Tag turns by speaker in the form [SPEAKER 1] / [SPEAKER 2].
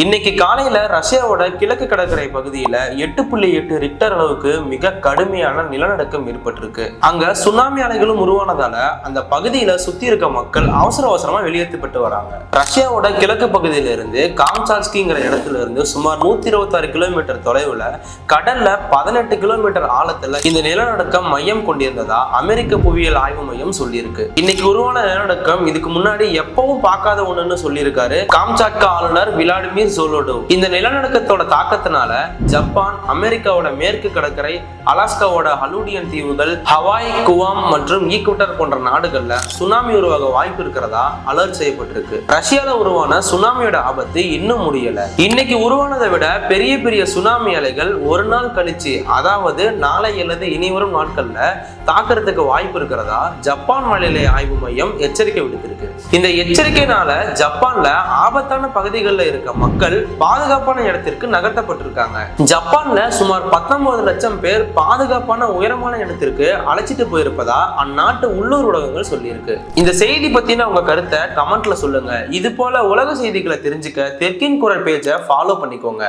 [SPEAKER 1] இன்னைக்கு காலையில ரஷ்யாவோட கிழக்கு கடற்கரை பகுதியில 8.8 ரிக்டர் அளவுக்கு மிக கடுமையான நிலநடுக்கம் ஏற்பட்டிருக்கு. அங்க சுனாமி அலைகளும் உருவானதால அந்த பகுதியில சுத்தி இருக்க மக்கள் அவசர அவசரமா வெளியேற்றப்பட்டு வராங்க. ரஷ்யாவோட கிழக்கு பகுதியில இருந்து காம்சாட்ஸ்கிங்கிற இடத்துல இருந்து சுமார் 126 கிலோமீட்டர் தொலைவுல கடல்ல 18 கிலோமீட்டர் ஆழத்துல இந்த நிலநடுக்கம் மையம் கொண்டிருந்ததா அமெரிக்க புவியியல் ஆய்வு மையம் சொல்லியிருக்கு. இன்னைக்கு உருவான நிலநடுக்கம் இதுக்கு முன்னாடி எப்பவும் பார்க்காத ஒண்ணுன்னு சொல்லியிருக்காரு காம்சாட்கா ஆளுநர் விளாடிமிர் சோலோடோ. இந்த நிலநடுக்கத்தோட தாக்கத்தினால ஜப்பான், அமெரிக்காவோட மேற்கு கடற்கரை, அலாஸ்காவோட ஹலூடியன் தீவுகள், ஹவாய், குவாம் மற்றும் ஈக்குவட்டர் போன்ற நாடுகள்ல சுனாமி உருவாக வாய்ப்பு இருக்கிறதா அலர்ட் செய்யப்பட்டிருக்கு. ரஷ்யால உருவான சுனாமியோட ஆபத்து இன்னும் முடியல. இன்னைக்கு உருவானதை விட பெரிய பெரிய சுனாமி அலைகள் ஒரு நாள் கழிச்சு, அதாவது நாளை அல்லது இனிவரும் நாட்கள்ல தாக்குறதுக்கு வாய்ப்பு இருக்கிறதா ஜப்பான் வானிலை ஆய்வு மையம் எச்சரிக்கை விடுத்திருக்கு. இந்த எச்சரிக்கைனால ஜப்பான்ல ஆபத்தான பகுதிகளில் இருக்க மக்கள் பாதுகாப்பான இடத்திற்கு நகர்த்தப்பட்டிருக்காங்க. ஜப்பான்ல சுமார் 19 லட்சம் பேர் பாதுகாப்பான உயரமான இடத்திற்கு அழைச்சிட்டு போயிருப்பதா அந்நாட்டு உள்ளூர் ஊடகங்கள் சொல்லியிருக்கு. இந்த செய்தி பத்தின உங்க கருத்தை கமெண்ட்ல சொல்லுங்க. இது போல உலக செய்திகளை தெரிஞ்சுக்க தெற்கின் குரல் பேஜை ஃபாலோ பண்ணிக்கோங்க.